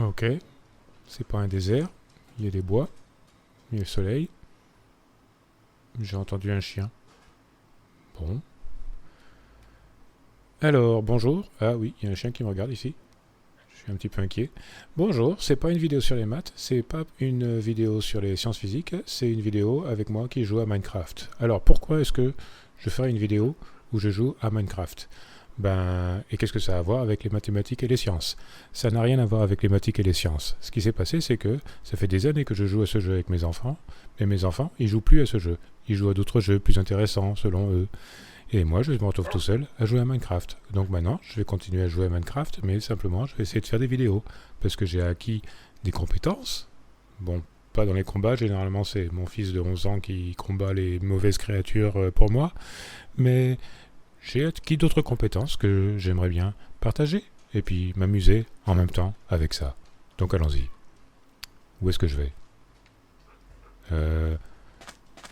Ok, c'est pas un désert, il y a des bois, il y a le soleil. J'ai entendu un chien. Bon. Alors, bonjour. Ah oui, il y a un chien qui me regarde ici. Je suis un petit peu inquiet. Bonjour, c'est pas une vidéo sur les maths, c'est pas une vidéo sur les sciences physiques, c'est une vidéo avec moi qui joue à Minecraft. Alors, pourquoi est-ce que je ferais une vidéo où je joue à Minecraft? Et qu'est-ce que ça a à voir avec les mathématiques et les sciences? Ça n'a rien à voir avec les mathématiques et les sciences. Ce qui s'est passé, c'est que ça fait des années que je joue à ce jeu avec mes enfants, mais mes enfants, ils jouent plus à ce jeu. Ils jouent à d'autres jeux plus intéressants, selon eux. Et moi, je me retrouve tout seul à jouer à Minecraft. Donc maintenant, je vais continuer à jouer à Minecraft, mais simplement, je vais essayer de faire des vidéos. Parce que j'ai acquis des compétences. Bon, pas dans les combats, généralement c'est mon fils de 11 ans qui combat les mauvaises créatures pour moi. Mais j'ai acquis d'autres compétences que j'aimerais bien partager. Et puis m'amuser en même temps avec ça. Donc allons-y. Où est-ce que je vais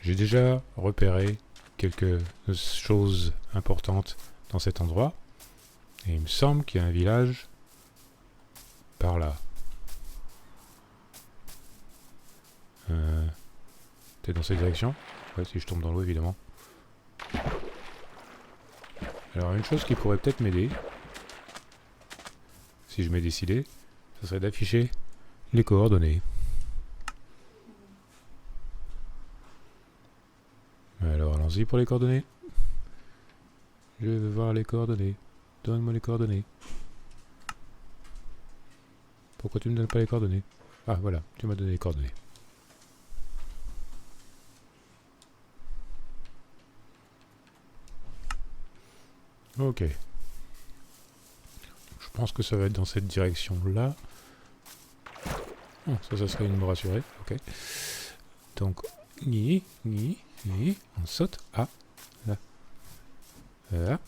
J'ai déjà repéré quelques choses importantes dans cet endroit. Et il me semble qu'il y a un village par là. Peut-être dans cette direction? Ouais, si je tombe dans l'eau, évidemment. Alors, une chose qui pourrait peut-être m'aider, si je m'ai décidé, ce serait d'afficher les coordonnées. Alors, allons-y pour les coordonnées. Je veux voir les coordonnées. Donne-moi les coordonnées. Pourquoi tu ne me donnes pas les coordonnées? Ah, voilà, tu m'as donné les coordonnées. Ok. Je pense que ça va être dans cette direction-là. Oh, ça serait une me rassurer. Ok. Donc, on saute. Ah, là. Là.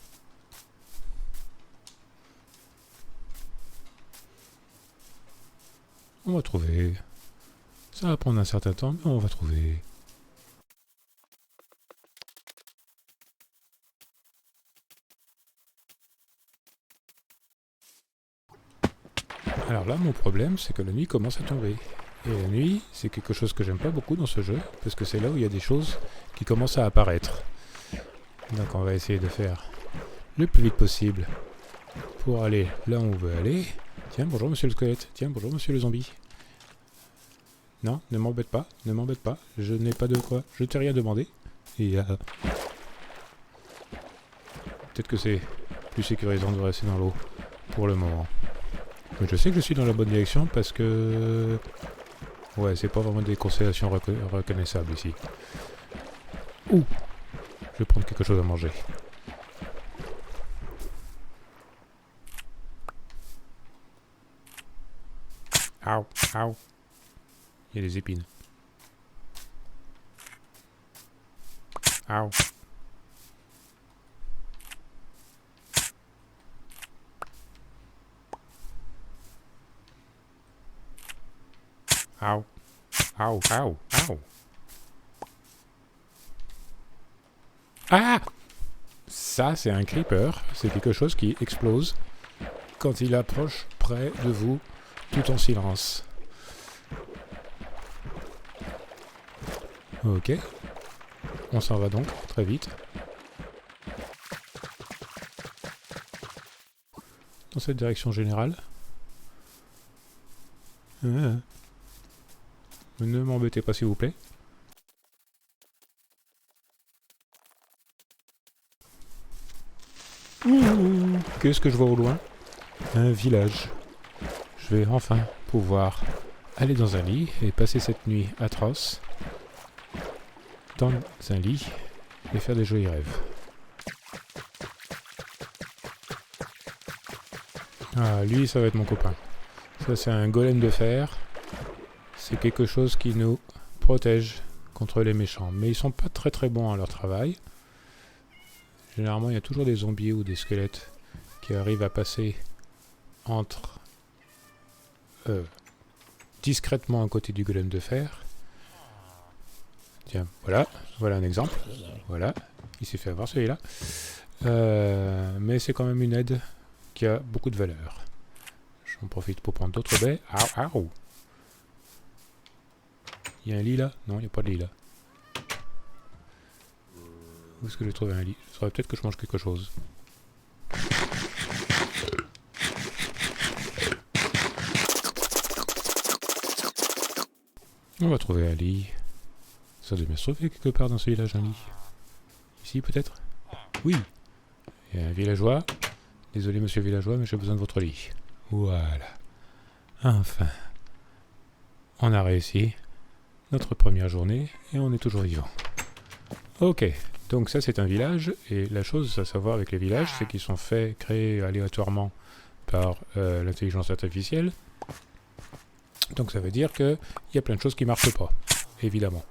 On va trouver. Ça va prendre un certain temps, mais on va trouver. Alors là, mon problème, c'est que la nuit commence à tomber. Et la nuit, c'est quelque chose que j'aime pas beaucoup dans ce jeu, parce que c'est là où il y a des choses qui commencent à apparaître. Donc on va essayer de faire le plus vite possible pour aller là où on veut aller. Tiens, bonjour monsieur le squelette. Tiens, bonjour monsieur le zombie. Non, ne m'embête pas, ne m'embête pas. Je n'ai pas de quoi. Je t'ai rien demandé. Et peut-être que c'est plus sécurisant de rester dans l'eau pour le moment. Mais je sais que je suis dans la bonne direction parce que... Ouais, c'est pas vraiment des constellations reconnaissables ici. Ouh! Je vais prendre quelque chose à manger. Aouh, aouh. Il y a des épines. Aouh. Aouh. Aouh, aouh, aouh. Ah! Ça, c'est un creeper. C'est quelque chose qui explose quand il approche près de vous, tout en silence. Ok. On s'en va donc, très vite. Dans cette direction générale. Ne m'embêtez pas, s'il vous plaît. Qu'est-ce que je vois au loin? Un village. Je vais enfin pouvoir aller dans un lit et passer cette nuit atroce dans un lit et faire des jolis rêves. Ah, lui, ça va être mon copain. Ça, c'est un golem de fer. C'est quelque chose qui nous protège contre les méchants. Mais ils sont pas très très bons à leur travail. Généralement, il y a toujours des zombies ou des squelettes qui arrivent à passer entre discrètement à côté du golem de fer. Tiens, voilà un exemple. Voilà, il s'est fait avoir celui-là. Mais c'est quand même une aide qui a beaucoup de valeur. J'en profite pour prendre d'autres baies. Au. Il y a un lit là? Non, il n'y a pas de lit là. Où est-ce que j'ai trouvé un lit? Il faudrait peut-être que je mange quelque chose. On va trouver un lit. Ça doit bien se trouver quelque part dans ce village, un lit. Ici peut-être? Oui. Il y a un villageois. Désolé monsieur villageois, mais j'ai besoin de votre lit. Voilà. Enfin. On a réussi. Notre première journée et on est toujours vivant. Ok. Donc ça c'est un village. Et la chose à savoir avec les villages, c'est qu'ils sont créés aléatoirement par l'intelligence artificielle. Donc ça veut dire qu'il y a plein de choses qui ne marchent pas, évidemment.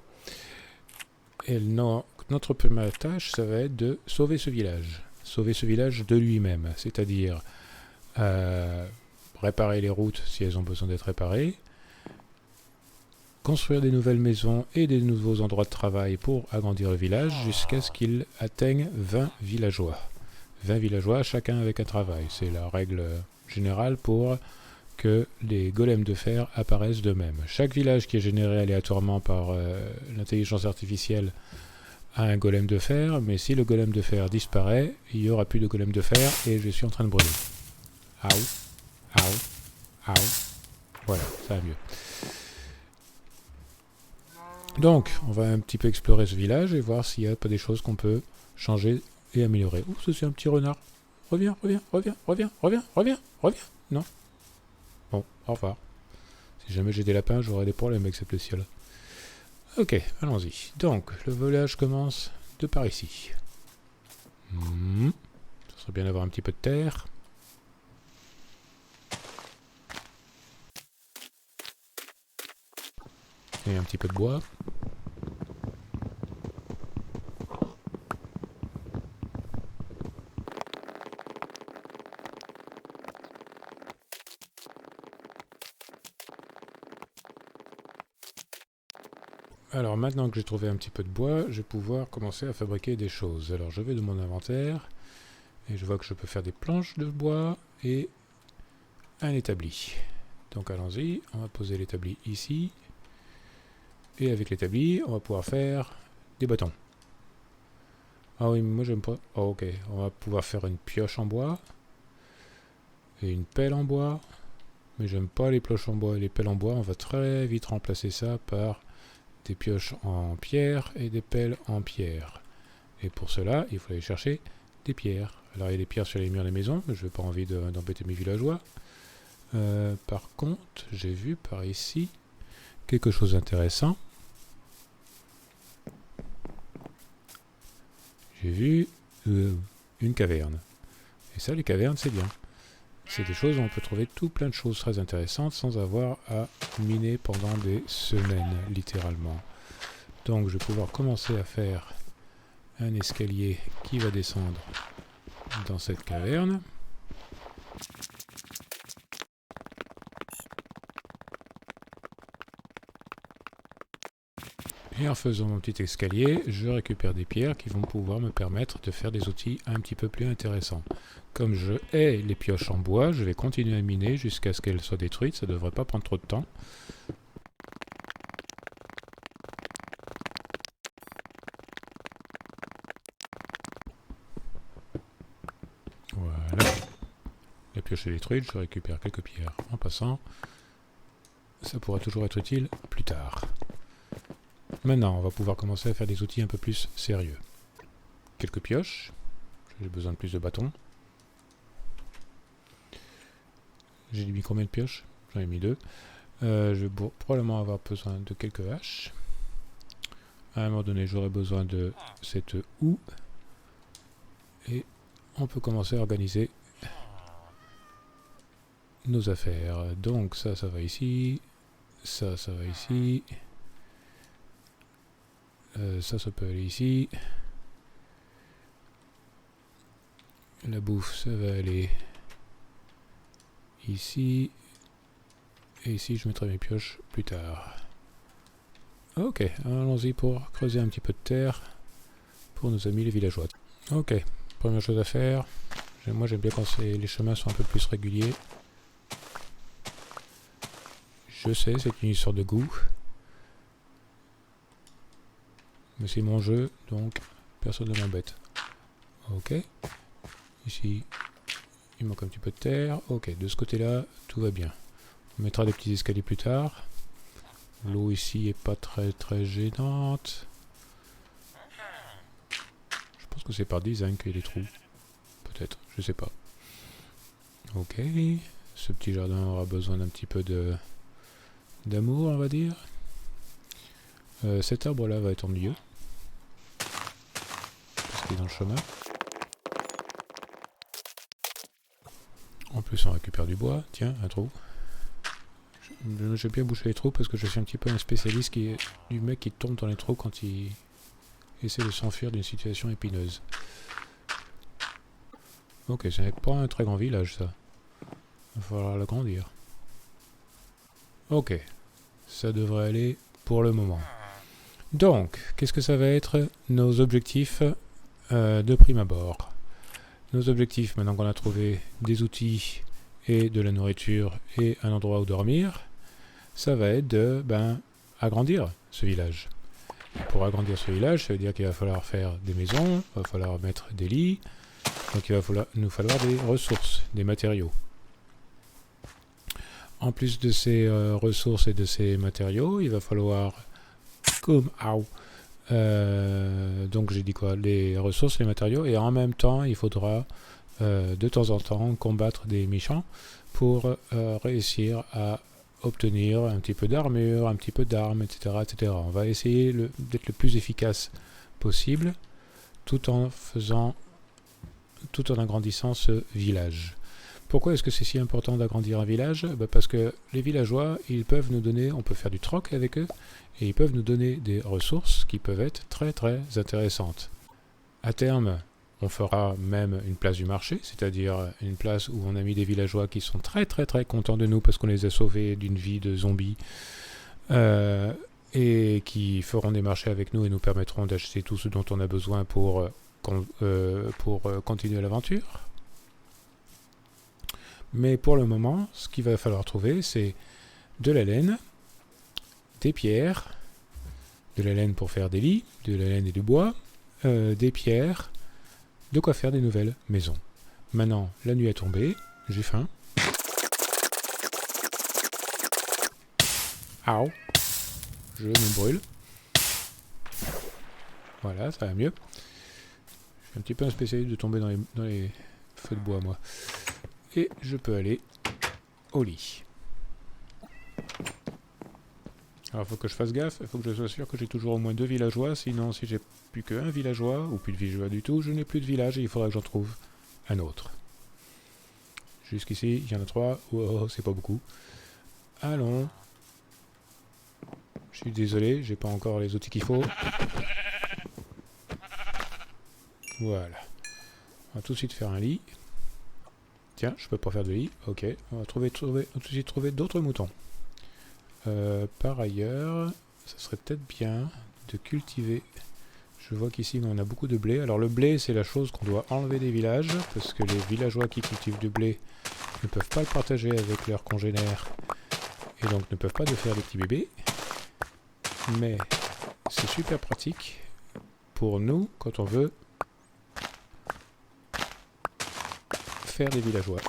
Et notre première tâche, ça va être de sauver ce village. Sauver ce village de lui-même, c'est-à-dire réparer les routes si elles ont besoin d'être réparées, construire des nouvelles maisons et des nouveaux endroits de travail pour agrandir le village jusqu'à ce qu'il atteigne 20 villageois. 20 villageois, chacun avec un travail. C'est la règle générale pour que les golems de fer apparaissent d'eux-mêmes. Chaque village qui est généré aléatoirement par l'intelligence artificielle a un golem de fer, mais si le golem de fer disparaît, il n'y aura plus de golem de fer et je suis en train de brûler. Au. Voilà, ça va mieux. Donc, on va un petit peu explorer ce village et voir s'il n'y a pas des choses qu'on peut changer et améliorer. Ouh, c'est un petit renard. Reviens. Non. Bon, au revoir. Si jamais j'ai des lapins, j'aurai des problèmes avec cette bestiole. Ok, allons-y. Donc, le village commence de par ici. Ça serait bien d'avoir un petit peu de terre. Et un petit peu de bois. Alors maintenant que j'ai trouvé un petit peu de bois, je vais pouvoir commencer à fabriquer des choses. Alors je vais de mon inventaire et je vois que je peux faire des planches de bois et un établi. Donc allons-y, on va poser l'établi ici. Et avec l'établi, on va pouvoir faire des bâtons. Ah oui, mais moi j'aime pas. Oh, ok, on va pouvoir faire une pioche en bois et une pelle en bois. Mais j'aime pas les pioches en bois et les pelles en bois. On va très vite remplacer ça par des pioches en pierre et des pelles en pierre. Et pour cela, il faut aller chercher des pierres. Alors il y a des pierres sur les murs des maisons, mais je n'ai pas envie d'embêter mes villageois. Par contre, j'ai vu par ici quelque chose d'intéressant. J'ai vu une caverne. Et ça, les cavernes, c'est bien. C'est des choses où on peut trouver tout plein de choses très intéressantes sans avoir à miner pendant des semaines, littéralement. Donc je vais pouvoir commencer à faire un escalier qui va descendre dans cette caverne. Et en faisant mon petit escalier, je récupère des pierres qui vont pouvoir me permettre de faire des outils un petit peu plus intéressants. Comme je hais les pioches en bois, je vais continuer à miner jusqu'à ce qu'elles soient détruites, ça ne devrait pas prendre trop de temps. Voilà. La pioche est détruite, je récupère quelques pierres en passant. Ça pourra toujours être utile plus tard. Maintenant, on va pouvoir commencer à faire des outils un peu plus sérieux. Quelques pioches. J'ai besoin de plus de bâtons. J'ai mis combien de pioches? J'en ai mis 2. Je vais probablement avoir besoin de quelques haches. À un moment donné, j'aurai besoin de cette houe. Et on peut commencer à organiser nos affaires. Donc ça va ici. Ça va ici. Ça peut aller ici. La bouffe, ça va aller ici. Et ici, je mettrai mes pioches plus tard. Ok, allons-y pour creuser un petit peu de terre pour nos amis les villageois. Ok, première chose à faire. Moi, j'aime bien quand les chemins sont un peu plus réguliers. Je sais, c'est une histoire de goût. Mais c'est mon jeu, donc personne ne m'embête. Ok. Ici, il manque un petit peu de terre. Ok, de ce côté-là, tout va bien. On mettra des petits escaliers plus tard. L'eau ici est pas très gênante. Je pense que c'est par design qu'il y a des trous. Peut-être, je sais pas. Ok. Ce petit jardin aura besoin d'un petit peu d'amour, on va dire. Cet arbre-là va être en milieu. Parce qu'il est dans le chemin. En plus, on récupère du bois. Tiens, un trou. J'ai bien bouché les trous parce que je suis un petit peu un spécialiste du mec qui tombe dans les trous quand il essaie de s'enfuir d'une situation épineuse. Ok, ce n'est pas un très grand village, ça. Il va falloir l'agrandir. Ok, ça devrait aller pour le moment. Donc, qu'est-ce que ça va être nos objectifs de prime abord? Nos objectifs, maintenant qu'on a trouvé des outils et de la nourriture et un endroit où dormir, ça va être de agrandir ce village. Et pour agrandir ce village, ça veut dire qu'il va falloir faire des maisons, il va falloir mettre des lits, donc il va nous falloir des ressources, des matériaux. En plus de ces ressources et de ces matériaux, il va falloir donc j'ai dit quoi? Les ressources, les matériaux, et en même temps, il faudra de temps en temps combattre des méchants pour réussir à obtenir un petit peu d'armure, un petit peu d'armes, etc., etc. On va essayer d'être le plus efficace possible tout en agrandissant ce village. Pourquoi est-ce que c'est si important d'agrandir un village? Parce que les villageois, ils peuvent nous donner, on peut faire du troc avec eux, et ils peuvent nous donner des ressources qui peuvent être très intéressantes. À terme, on fera même une place du marché, c'est-à-dire une place où on a mis des villageois qui sont très contents de nous parce qu'on les a sauvés d'une vie de zombies et qui feront des marchés avec nous et nous permettront d'acheter tout ce dont on a besoin pour continuer l'aventure. Mais pour le moment, ce qu'il va falloir trouver, c'est de la laine, des pierres, de la laine pour faire des lits, de la laine et du bois, des pierres, de quoi faire des nouvelles maisons. Maintenant, la nuit est tombée, j'ai faim. Aouh, je me brûle. Voilà, ça va mieux. Je suis un petit peu un spécialiste de tomber dans les feux de bois, moi. Et je peux aller au lit. Alors il faut que je fasse gaffe, il faut que je sois sûr que j'ai toujours au moins 2 villageois, sinon si j'ai plus qu'un villageois, ou plus de villageois du tout, je n'ai plus de village et il faudra que j'en trouve un autre. Jusqu'ici, il y en a 3, oh, c'est pas beaucoup. Allons. Je suis désolé, j'ai pas encore les outils qu'il faut. Voilà. On va tout de suite faire un lit. Tiens, je peux pas faire de lit, ok. On va tout de suite trouver d'autres moutons. Par ailleurs, ça serait peut-être bien de cultiver. Je vois qu'ici on a beaucoup de blé. Alors le blé, c'est la chose qu'on doit enlever des villages, parce que les villageois qui cultivent du blé ne peuvent pas le partager avec leurs congénères, et donc ne peuvent pas de faire des petits bébés. Mais c'est super pratique pour nous quand on veut faire des villageois.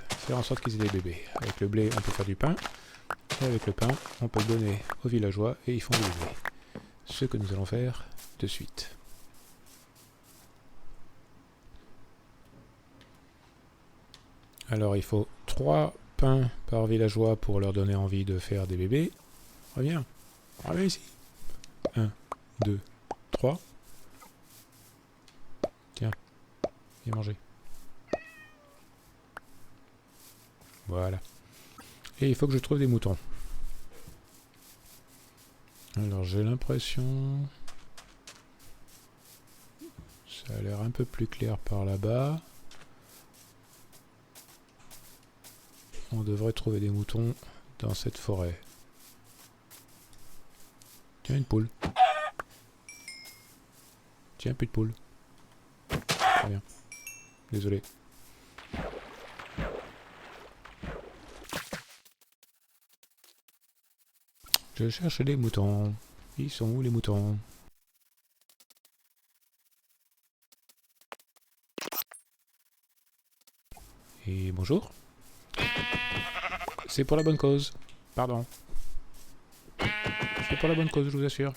Faire en sorte qu'ils aient des bébés. Avec le blé, on peut faire du pain. Et avec le pain, on peut le donner aux villageois et ils font des bébés. Ce que nous allons faire de suite. Alors il faut 3 pains par villageois pour leur donner envie de faire des bébés. Reviens ici. 1, 2, 3. Tiens, viens manger. Voilà. Et il faut que je trouve des moutons. Alors j'ai l'impression... Ça a l'air un peu plus clair par là-bas. On devrait trouver des moutons dans cette forêt. Tiens, une poule. Tiens, plus de poule. Très bien. Désolé. Je cherche les moutons. Ils sont où les moutons? Et bonjour. C'est pour la bonne cause. Pardon. C'est pour la bonne cause, je vous assure.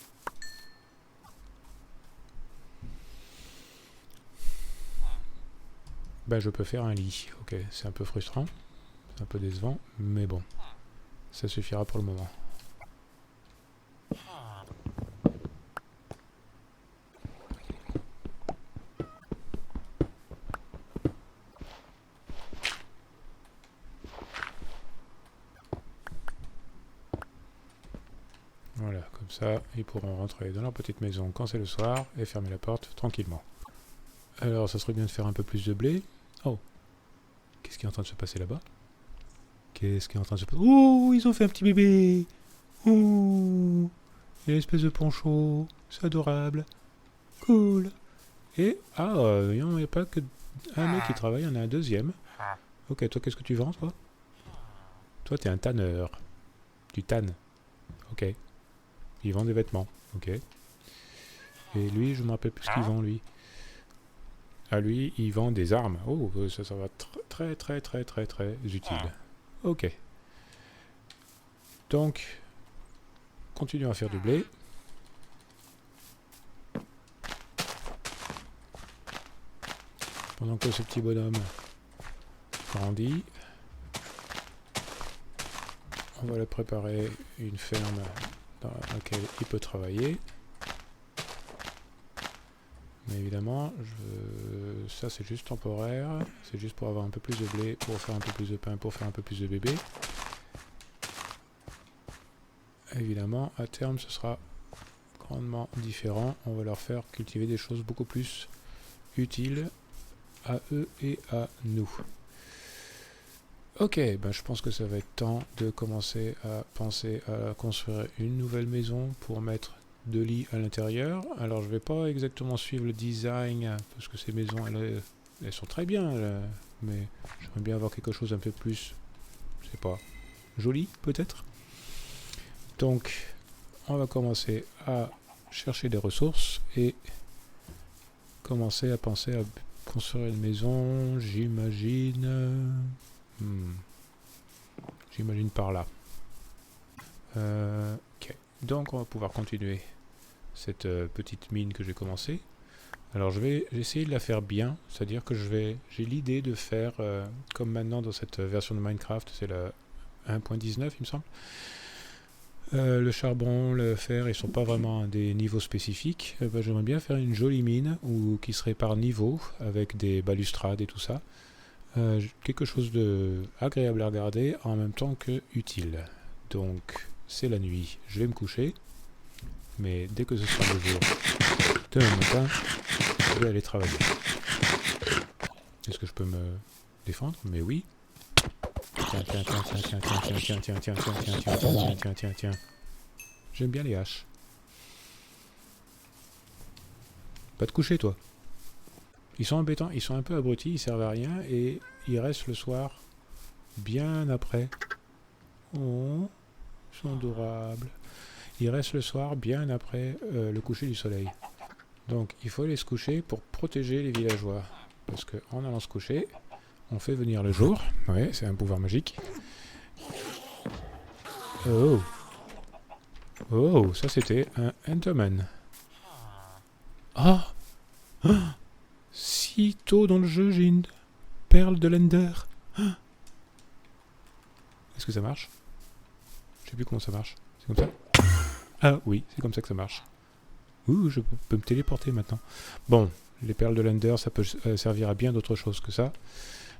Bah, je peux faire un lit. Ok, c'est un peu frustrant. C'est un peu décevant. Mais bon. Ça suffira pour le moment. Voilà, comme ça, ils pourront rentrer dans leur petite maison quand c'est le soir et fermer la porte tranquillement. Alors, ça serait bien de faire un peu plus de blé. Oh, qu'est-ce qui est en train de se passer là-bas? Qu'est-ce qui est en train de se passer? Oh, ils ont fait un petit bébé! Oh, il y a une espèce de poncho, c'est adorable. Cool. Et, il n'y a pas que un mec qui travaille, il y en a un deuxième. Ok, toi, qu'est-ce que tu vends, toi? Toi, t'es un tanneur. Tu tannes. Ok. Il vend des vêtements. Ok. Et lui, je me rappelle plus ce qu'il vend, lui. Ah, lui, il vend des armes. Oh, ça va très utile. Ok. Donc, continuons à faire du blé. Pendant que ce petit bonhomme grandit, on va lui préparer une ferme dans laquelle il peut travailler. Mais évidemment, ça c'est juste temporaire, c'est juste pour avoir un peu plus de blé, pour faire un peu plus de pain, pour faire un peu plus de bébés. Évidemment, à terme, ce sera grandement différent. On va leur faire cultiver des choses beaucoup plus utiles à eux et à nous. Ok, ben je pense que ça va être temps de commencer à penser à construire une nouvelle maison pour mettre 2 lits à l'intérieur. Alors je vais pas exactement suivre le design parce que ces maisons elles sont très bien là, mais j'aimerais bien avoir quelque chose un peu plus, je sais pas, joli peut-être. Donc on va commencer à chercher des ressources et commencer à penser à construire une maison, j'imagine. J'imagine par là. Ok. Donc on va pouvoir continuer cette petite mine que j'ai commencée. Alors je vais essayer de la faire bien, c'est-à-dire que j'ai l'idée de faire comme maintenant dans cette version de Minecraft, c'est la 1.19 il me semble. Le charbon, le fer, ils sont pas vraiment à des niveaux spécifiques. J'aimerais bien faire une jolie mine qui serait par niveau avec des balustrades et tout ça. Quelque chose de agréable à regarder en même temps que utile. Donc c'est la nuit, je vais me coucher, mais dès que ce sera le jour demain matin, je vais aller travailler. Est-ce que je peux me défendre? Mais oui. Tiens. J'aime bien les haches. Pas te coucher toi. Ils sont embêtants, ils sont un peu abrutis, ils servent à rien et ils restent le soir bien après. Oh, ils sont adorables. Ils restent le soir bien après le coucher du soleil. Donc il faut aller se coucher pour protéger les villageois. Parce qu'en allant se coucher, on fait venir le jour. Ouais, c'est un pouvoir magique. Oh. Oh, ça c'était un Enderman. Ah, si tôt dans le jeu, j'ai une perle de l'Ender. Est-ce que ça marche? Je sais plus comment ça marche. C'est comme ça? Ah oui, c'est comme ça que ça marche. Ouh, je peux me téléporter maintenant. Bon, les perles de l'Ender, ça peut servir à bien d'autres choses que ça.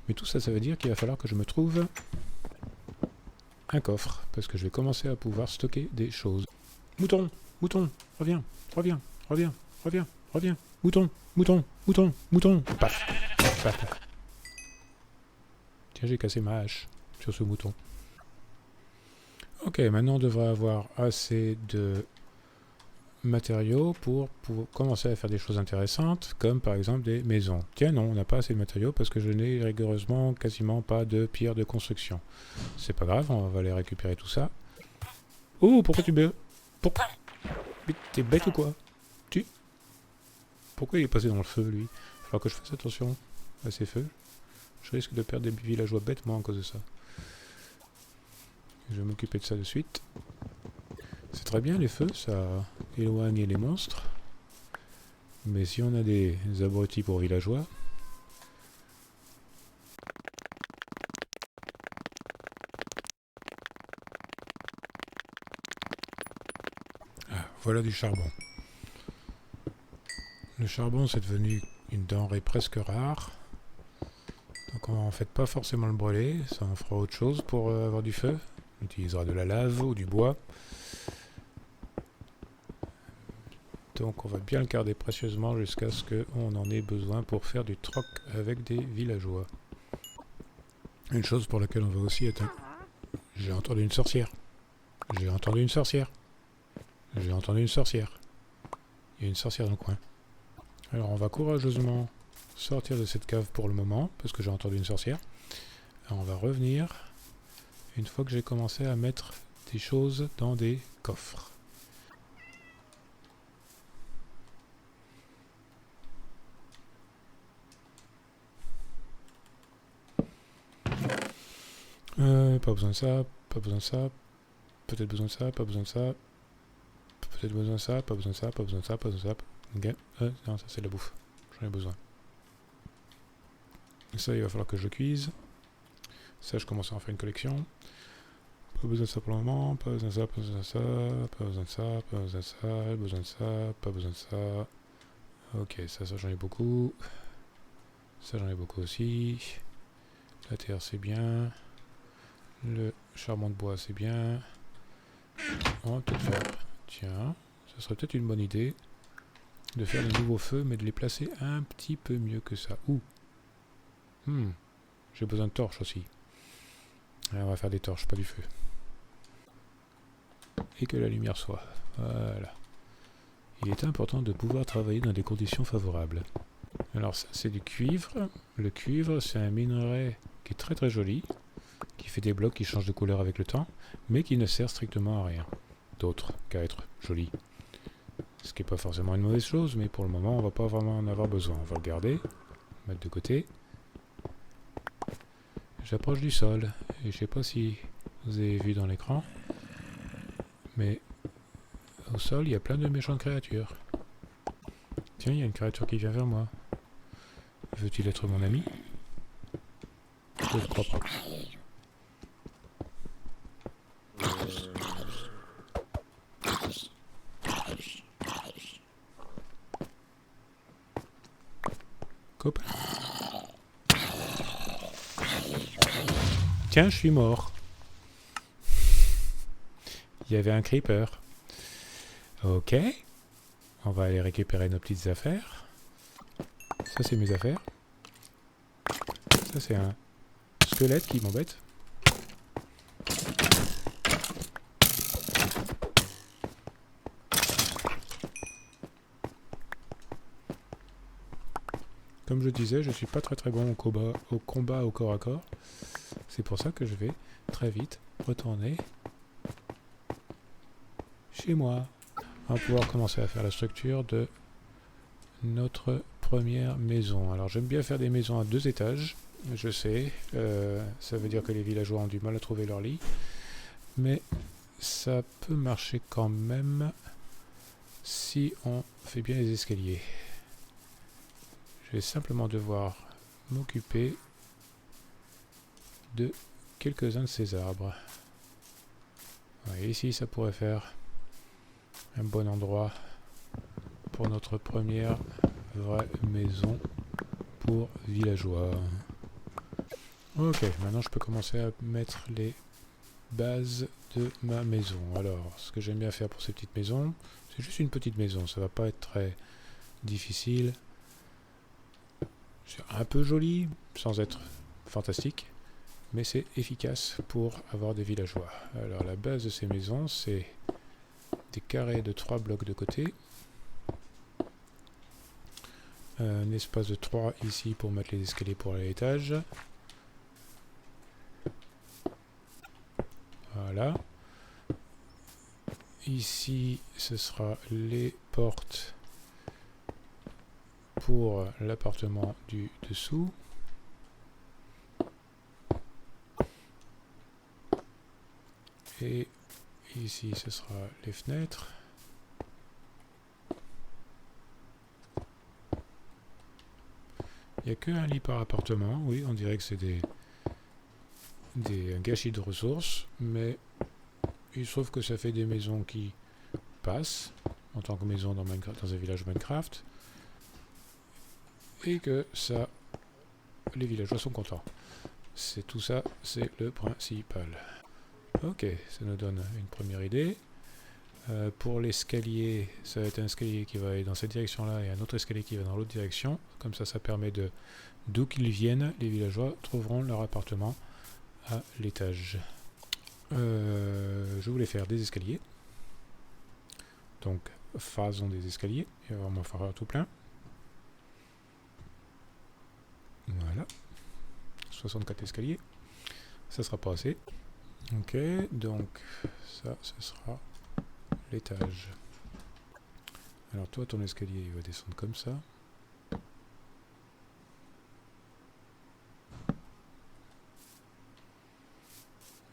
Mais tout ça, ça veut dire qu'il va falloir que je me trouve un coffre. Parce que je vais commencer à pouvoir stocker des choses. Mouton, mouton, reviens. Mouton. Paf. Tiens, j'ai cassé ma hache sur ce mouton. Ok, maintenant on devrait avoir assez de matériaux pour commencer à faire des choses intéressantes, comme par exemple des maisons. Tiens, non, on n'a pas assez de matériaux parce que je n'ai rigoureusement quasiment pas de pierre de construction. C'est pas grave, on va aller récupérer tout ça. Oh, pourquoi tu me... Mais t'es bête ou quoi? Pourquoi il est passé dans le feu, lui? Il va falloir que je fasse attention à ces feux. Je risque de perdre des villageois bêtement à cause de ça. Je vais m'occuper de ça de suite. C'est très bien les feux, ça éloigne les monstres. Mais si on a des abrutis pour villageois... Ah, voilà du charbon. Le charbon, c'est devenu une denrée presque rare. Donc on va en fait pas forcément le brûler, ça en fera autre chose pour avoir du feu. On utilisera de la lave ou du bois. Donc on va bien le garder précieusement jusqu'à ce qu'on en ait besoin pour faire du troc avec des villageois. Une chose pour laquelle on va aussi être... J'ai entendu une sorcière. J'ai entendu une sorcière. J'ai entendu une sorcière. Il y a une sorcière dans le coin. Alors on va courageusement sortir de cette cave pour le moment, parce que j'ai entendu une sorcière. Alors on va revenir une fois que j'ai commencé à mettre des choses dans des coffres. Pas besoin de ça, pas besoin de ça, peut-être besoin de ça, pas besoin de ça, peut-être besoin de ça, pas besoin de ça, pas besoin de ça, pas besoin de ça. Ok, non, ça c'est de la bouffe, j'en ai besoin. Ça, il va falloir que je cuise. Ça, je commence à en faire une collection. Pas besoin de ça pour le moment, pas besoin de ça, pas besoin de ça, pas besoin de ça, pas besoin de ça, pas besoin de ça, pas besoin de ça. Ok, ça j'en ai beaucoup. Ça j'en ai beaucoup aussi. La terre c'est bien. Le charbon de bois c'est bien. On va peut-être faire... Tiens, ça serait peut-être une bonne idée de faire des nouveaux feux, mais de les placer un petit peu mieux que ça. Ouh. J'ai besoin de torches aussi. Alors on va faire des torches, pas du feu. Et que la lumière soit. Voilà. Il est important de pouvoir travailler dans des conditions favorables. Alors ça c'est du cuivre. Le cuivre c'est un minerai qui est très très joli, qui fait des blocs qui changent de couleur avec le temps, mais qui ne sert strictement à rien d'autre qu'à être joli. Ce qui n'est pas forcément une mauvaise chose, mais pour le moment on va pas vraiment en avoir besoin. On va le garder, mettre de côté. J'approche du sol, et je sais pas si vous avez vu dans l'écran, mais au sol il y a plein de méchantes créatures. Tiens, il y a une créature qui vient vers moi. Veut-il être mon ami? Je ne crois pas. Copain. Tiens, je suis mort. Il y avait un creeper. Ok. On va aller récupérer nos petites affaires. Ça, c'est mes affaires. Ça, c'est un squelette qui m'embête. Comme je disais, je suis pas très bon au combat au corps à corps. C'est pour ça que je vais très vite retourner chez moi. On va pouvoir commencer à faire la structure de notre première maison. Alors j'aime bien faire des maisons à 2 étages, je sais, ça veut dire que les villageois ont du mal à trouver leur lit, mais ça peut marcher quand même si on fait bien les escaliers. Je vais simplement devoir m'occuper de quelques-uns de ces arbres. Ouais, ici ça pourrait faire un bon endroit pour notre première vraie maison pour villageois. Ok, maintenant je peux commencer à mettre les bases de ma maison. Alors, ce que j'aime bien faire pour ces petites maisons, c'est juste une petite maison, ça va pas être très difficile. C'est un peu joli, sans être fantastique, mais c'est efficace pour avoir des villageois. Alors la base de ces maisons, c'est des carrés de 3 blocs de côté. Un espace de 3 ici pour mettre les escaliers pour aller à l'étage. Voilà. Ici, ce sera les portes pour l'appartement du dessous. Et ici, ce sera les fenêtres. Il n'y a qu'un lit par appartement. Oui, on dirait que c'est un gâchis de ressources, mais il se trouve que ça fait des maisons qui passent en tant que maison dans un village Minecraft, et que ça, les villageois sont contents. C'est tout ça, c'est le principal. Ok, ça nous donne une première idée. Pour l'escalier, ça va être un escalier qui va aller dans cette direction-là et un autre escalier qui va dans l'autre direction. Comme ça, ça permet de, d'où qu'ils viennent, les villageois trouveront leur appartement à l'étage. Je voulais faire des escaliers. Donc, faisons des escaliers. Et on va m'en faire tout plein. Voilà. 64 escaliers. Ça sera pas assez. Ok, donc ça, ce sera l'étage. Alors toi, ton escalier, il va descendre comme ça.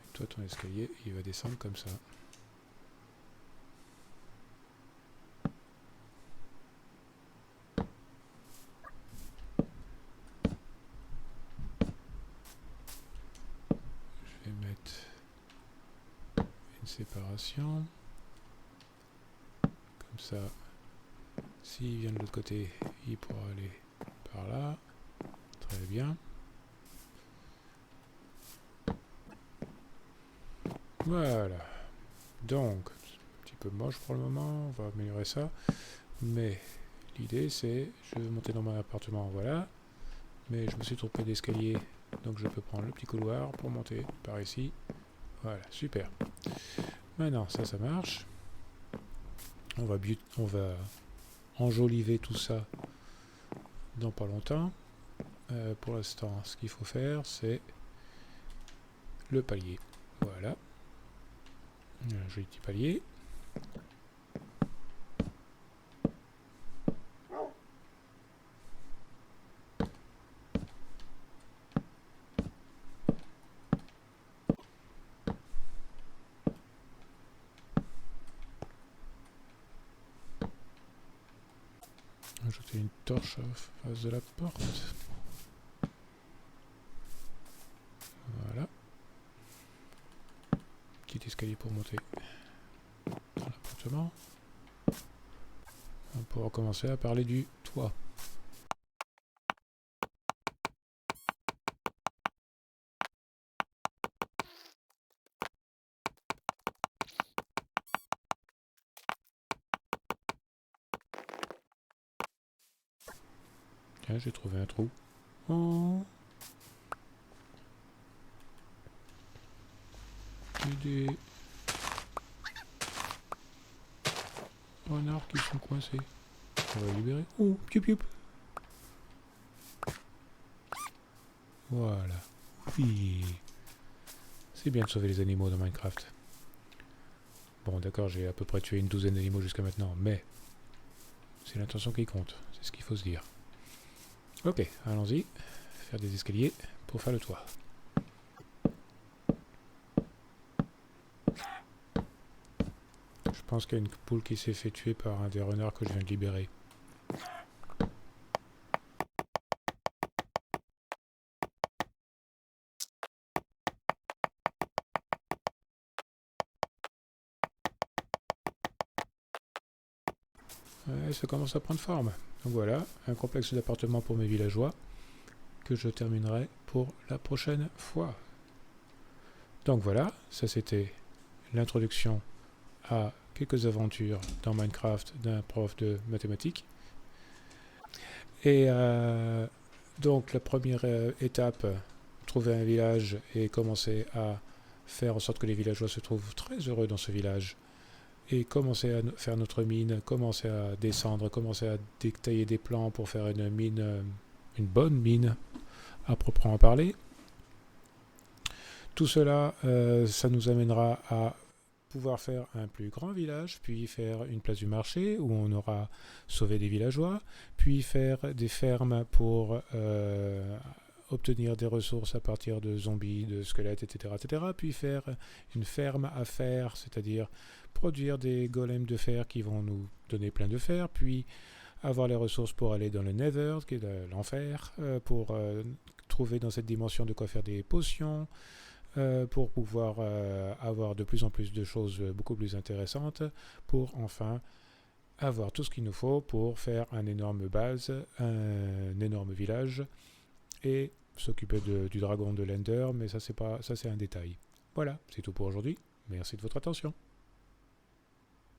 Et toi, ton escalier, il va descendre comme ça. Je vais mettre une séparation. Comme ça, s'il vient de l'autre côté, il pourra aller par là. Très bien. Voilà. Donc, un petit peu moche pour le moment, on va améliorer ça. Mais l'idée c'est, je vais monter dans mon appartement, voilà. Mais je me suis trompé d'escalier, donc je peux prendre le petit couloir pour monter par ici. Voilà, super. Maintenant, ça marche. On va enjoliver tout ça dans pas longtemps. Pour l'instant, ce qu'il faut faire, c'est le palier. Voilà. Un joli petit palier. Ajouter une torche en face de la porte. Voilà. Petit escalier pour monter dans l'appartement. On pourra commencer à parler du toit. Tiens, j'ai trouvé un trou. Oh. Des renards qui sont coincés. On va les libérer. Oh, pioup pioup. Voilà. Oui. C'est bien de sauver les animaux dans Minecraft. Bon, d'accord, j'ai à peu près tué une douzaine d'animaux jusqu'à maintenant, mais c'est l'intention qui compte. C'est ce qu'il faut se dire. Ok, allons-y. Faire des escaliers pour faire le toit. Je pense qu'il y a une poule qui s'est fait tuer par un des renards que je viens de libérer. Ouais, ça commence à prendre forme. Donc voilà, un complexe d'appartements pour mes villageois que je terminerai pour la prochaine fois. Donc voilà, ça c'était l'introduction à quelques aventures dans Minecraft d'un prof de mathématiques. Et donc la première étape, trouver un village et commencer à faire en sorte que les villageois se trouvent très heureux dans ce village. Et commencer à faire notre mine, commencer à descendre, commencer à détailler des plans pour faire une mine, une bonne mine à proprement parler. Tout cela, ça nous amènera à pouvoir faire un plus grand village, puis faire une place du marché où on aura sauvé des villageois, puis faire des fermes pour obtenir des ressources à partir de zombies, de squelettes, etc., etc., puis faire une ferme à fer, c'est-à-dire produire des golems de fer qui vont nous donner plein de fer, puis avoir les ressources pour aller dans le Nether, qui est l'enfer, pour trouver dans cette dimension de quoi faire des potions, pour pouvoir avoir de plus en plus de choses beaucoup plus intéressantes, pour enfin avoir tout ce qu'il nous faut pour faire une énorme base, un énorme village, et s'occuper du dragon de l'Ender, mais ça c'est un détail. Voilà, c'est tout pour aujourd'hui. Merci de votre attention.